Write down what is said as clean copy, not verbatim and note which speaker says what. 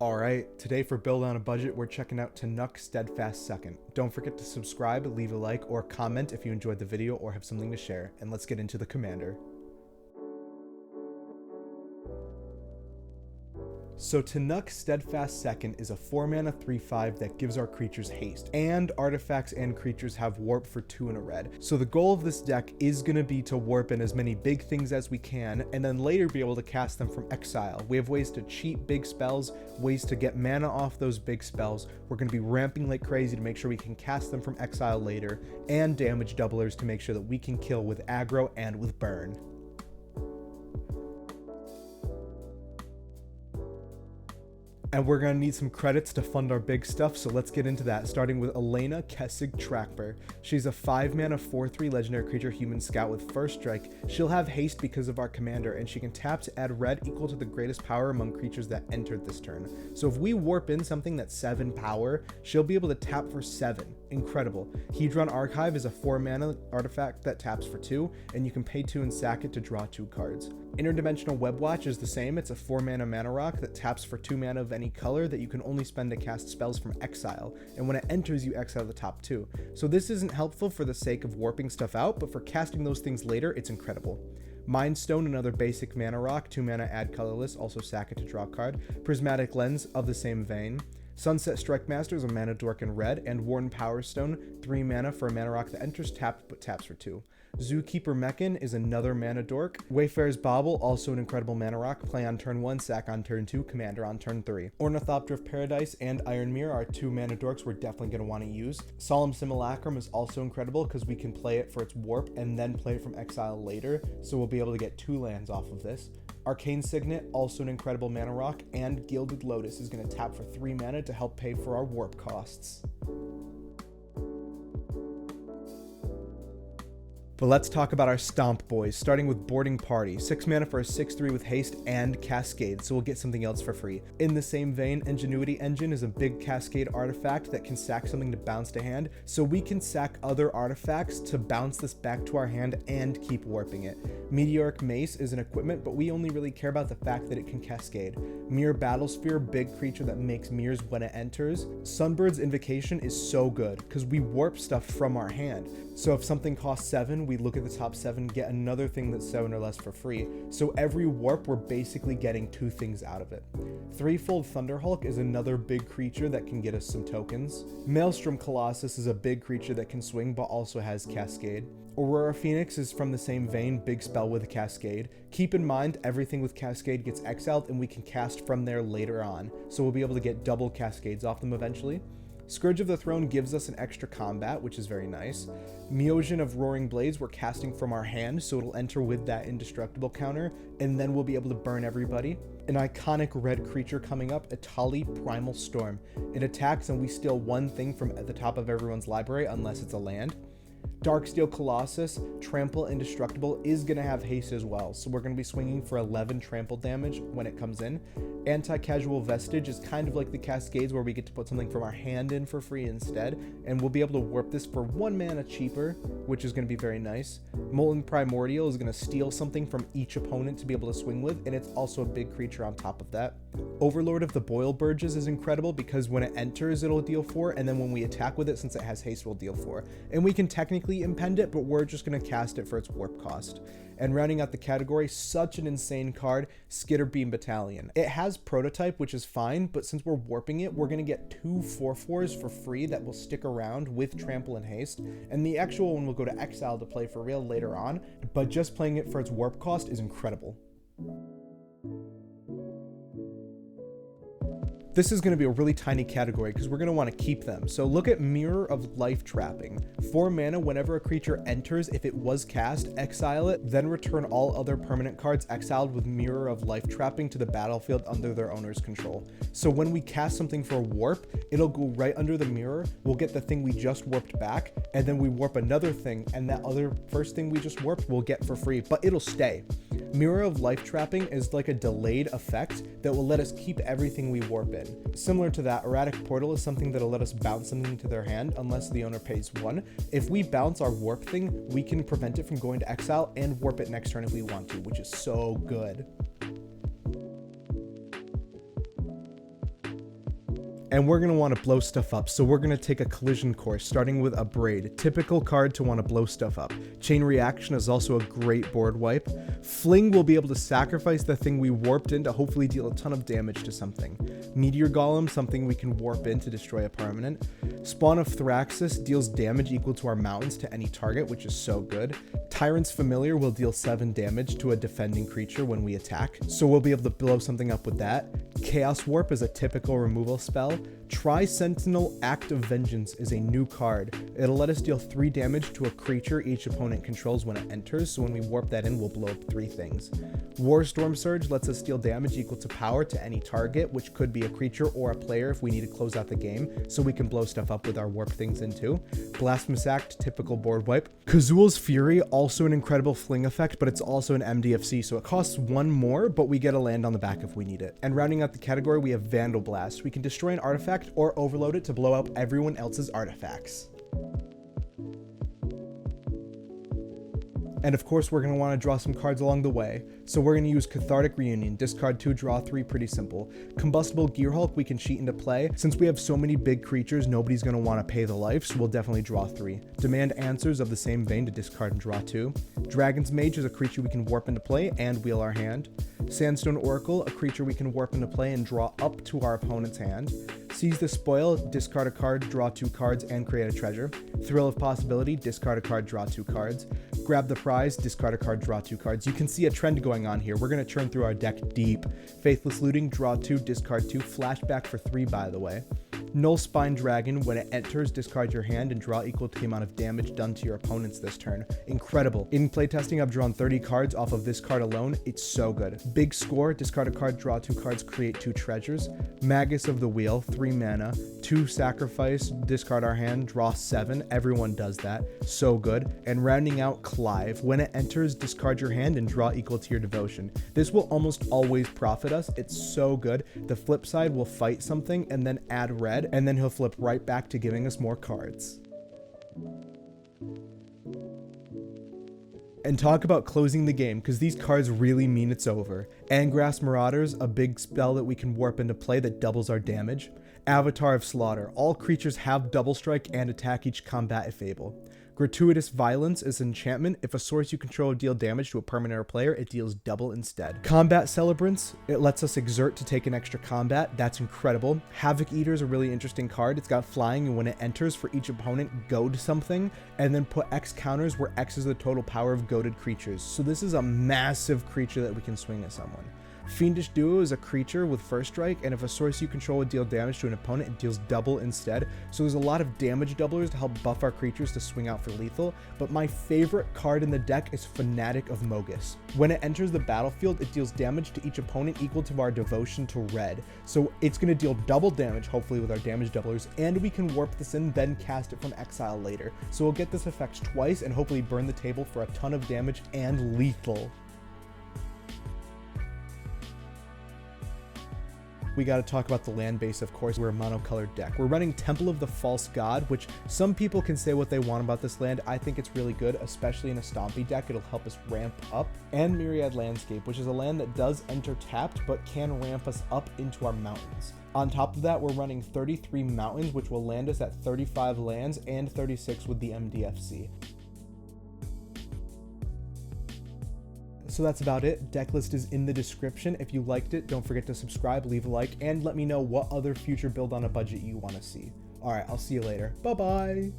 Speaker 1: Alright, today for Build on a Budget, we're checking out Tannuk Steadfast Second. Don't forget to subscribe, leave a like, or comment if you enjoyed the video or have something to share, and let's get into the commander. So Tannuk Steadfast Second is a 4-mana 3/5 that gives our creatures haste, and artifacts and creatures have warp for 2 and a red. So the goal of this deck is going to be to warp in as many big things as we can, and then later be able to cast them from exile. We have ways to cheat big spells, ways to get mana off those big spells. We're going to be ramping like crazy to make sure we can cast them from exile later, and damage doublers to make sure that we can kill with aggro and with burn. And we're going to need some credits to fund our big stuff, so let's get into that, starting with Elena Kessig Trackber. She's a 5-mana 4/3 legendary creature human scout with first strike. She'll have haste because of our commander, and she can tap to add red equal to the greatest power among creatures that entered this turn. So if we warp in something that's 7 power, she'll be able to tap for 7. Incredible. Hedron Archive is a 4-mana artifact that taps for 2, and you can pay 2 and sack it to draw 2 cards. Interdimensional Webwatch is the same. It's a 4-mana mana rock that taps for 2 mana of any color that you can only spend to cast spells from exile, and when it enters you exile the top 2. So this isn't helpful for the sake of warping stuff out, but for casting those things later, it's incredible. Mind Stone, another basic mana rock, 2 mana add colorless, also sack it to draw a card. Prismatic Lens, of the same vein. Sunset Strike Master is a mana dork in red, and Worn Power Stone, 3 mana for a mana rock that enters tapped but taps for 2. Zookeeper Mechan is another mana dork. Wayfarer's Bauble, also an incredible mana rock, play on turn 1, sack on turn 2, commander on turn 3. Ornithopter of Paradise and Iron Mirror are 2 mana dorks we're definitely going to want to use. Solemn Simulacrum is also incredible because we can play it for its warp and then play it from exile later, so we'll be able to get 2 lands off of this. Arcane Signet, also an incredible mana rock, and Gilded Lotus is going to tap for 3 mana to help pay for our warp costs. But let's talk about our Stomp Boys, starting with Boarding Party. 6 mana for a 6/3 with haste and Cascade, so we'll get something else for free. In the same vein, Ingenuity Engine is a big Cascade artifact that can sack something to bounce to hand, so we can sack other artifacts to bounce this back to our hand and keep warping it. Meteoric Mace is an equipment, but we only really care about the fact that it can Cascade. Mirror Battlesphere, big creature that makes mirrors when it enters. Sunbird's Invocation is so good, because we warp stuff from our hand. So if something costs 7, we look at the top 7, get another thing that's 7 or less for free. So every warp, we're basically getting 2 things out of it. Threefold Thunderhulk is another big creature that can get us some tokens. Maelstrom Colossus is a big creature that can swing but also has Cascade. Aurora Phoenix is from the same vein, big spell with a Cascade. Keep in mind, everything with Cascade gets exiled and we can cast from there later on, so we'll be able to get double Cascades off them eventually. Scourge of the Throne gives us an extra combat, which is very nice. Meosion of Roaring Blades we're casting from our hand, so it'll enter with that indestructible counter, and then we'll be able to burn everybody. An iconic red creature coming up, Etali Primal Storm. It attacks and we steal 1 thing from at the top of everyone's library, unless it's a land. Darksteel Colossus, Trample Indestructible, is going to have haste as well, so we're going to be swinging for 11 trample damage when it comes in. Anti-Casual Vestige is kind of like the Cascades where we get to put something from our hand in for free instead, and we'll be able to warp this for 1 mana cheaper, which is going to be very nice. Molten Primordial is going to steal something from each opponent to be able to swing with, and it's also a big creature on top of that. Overlord of the Boil Burges is incredible because when it enters, it'll deal 4, and then when we attack with it, since it has haste, we'll deal 4. And we can technically impend it, but we're just going to cast it for its warp cost. And rounding out the category, such an insane card, Skitterbeam Battalion. It has Prototype, which is fine, but since we're warping it, we're going to get 2 4/4s for free that will stick around with Trample and Haste, and the actual one will go to exile to play for real later on, but just playing it for its warp cost is incredible. This is going to be a really tiny category because we're going to want to keep them. So look at Mirror of Life Trapping. 4 mana whenever a creature enters, if it was cast, exile it, then return all other permanent cards exiled with Mirror of Life Trapping to the battlefield under their owner's control. So when we cast something for a warp, it'll go right under the mirror, we'll get the thing we just warped back, and then we warp another thing, and that other first thing we just warped we'll get for free, but it'll stay. Mirror of Life Trapping is like a delayed effect that will let us keep everything we warp in. Similar to that, Erratic Portal is something that'll let us bounce something to their hand unless the owner pays 1. If we bounce our warp thing, we can prevent it from going to exile and warp it next turn if we want to, which is so good. And we're going to want to blow stuff up, so we're going to take a collision course, starting with a Braid. Typical card to want to blow stuff up. Chain Reaction is also a great board wipe. Fling will be able to sacrifice the thing we warped in to hopefully deal a ton of damage to something. Meteor Golem, something we can warp in to destroy a permanent. Spawn of Thraxus deals damage equal to our mountains to any target, which is so good. Tyrant's Familiar will deal 7 damage to a defending creature when we attack, so we'll be able to blow something up with that. Chaos Warp is a typical removal spell. Tri-Sentinel Act of Vengeance is a new card. It'll let us deal 3 damage to a creature each opponent controls when it enters, so when we warp that in, we'll blow up 3 things. Warstorm Surge lets us deal damage equal to power to any target, which could be a creature or a player if we need to close out the game, so we can blow stuff up with our warp things in too. Blasphemous Act, typical board wipe. Kazul's Fury, also an incredible fling effect, but it's also an MDFC, so it costs 1 more, but we get a land on the back if we need it. And rounding out the category, we have Vandal Blast. We can destroy an artifact or overload it to blow up everyone else's artifacts. And of course, we're going to want to draw some cards along the way. So we're going to use Cathartic Reunion, discard 2, draw 3, pretty simple. Combustible Gearhulk, we can cheat into play. Since we have so many big creatures, nobody's going to want to pay the life, so we'll definitely draw 3. Demand Answers of the same vein to discard and draw 2. Dragon's Mage is a creature we can warp into play and wheel our hand. Sandstone Oracle, a creature we can warp into play and draw up to our opponent's hand. Seize the Spoil, discard a card, draw 2 cards, and create a treasure. Thrill of Possibility, discard a card, draw 2 cards. Grab the Prize, discard a card, draw 2 cards. You can see a trend going on here. We're going to churn through our deck deep. Faithless Looting, draw 2, discard 2, flashback for 3, by the way. Null Spine Dragon, when it enters, discard your hand and draw equal to the amount of damage done to your opponents this turn. Incredible. In playtesting, I've drawn 30 cards off of this card alone. It's so good. Big Score, discard a card, draw 2 cards, create 2 treasures. Magus of the Wheel, 3 mana, 2 sacrifice, discard our hand, draw 7. Everyone does that. So good. And rounding out Clive, when it enters, discard your hand and draw equal to your devotion. This will almost always profit us. It's so good. The flip side will fight something and then add red, and then he'll flip right back to giving us more cards. And talk about closing the game, because these cards really mean it's over. Angrass Marauders, a big spell that we can warp into play that doubles our damage. Avatar of Slaughter, all creatures have double strike and attack each combat if able. Gratuitous Violence is an enchantment. If a source you control deal damage to a permanent or player, it deals double instead. Combat Celebrants, it lets us exert to take an extra combat. That's incredible. Havoc Eater is a really interesting card. It's got flying, and when it enters, for each opponent, goad something, and then put X counters where X is the total power of goaded creatures. So this is a massive creature that we can swing at someone. Fiendish Duo is a creature with first strike, and if a source you control would deal damage to an opponent, it deals double instead. So there's a lot of damage doublers to help buff our creatures to swing out for lethal, but my favorite card in the deck is Fanatic of Mogus. When it enters the battlefield, it deals damage to each opponent equal to our devotion to red. So it's going to deal double damage, hopefully with our damage doublers, and we can warp this in, then cast it from exile later. So we'll get this effect twice and hopefully burn the table for a ton of damage and lethal. We got to talk about the land base, of course. We're a monocolored deck. We're running Temple of the False God, which some people can say what they want about this land. I think it's really good, especially in a Stompy deck. It'll help us ramp up. And Myriad Landscape, which is a land that does enter tapped, but can ramp us up into our mountains. On top of that, we're running 33 mountains, which will land us at 35 lands and 36 with the MDFC. So that's about it. Deck list is in the description. If you liked it, don't forget to subscribe, leave a like, and let me know what other future build on a budget you want to see. All right, I'll see you later. Bye-bye.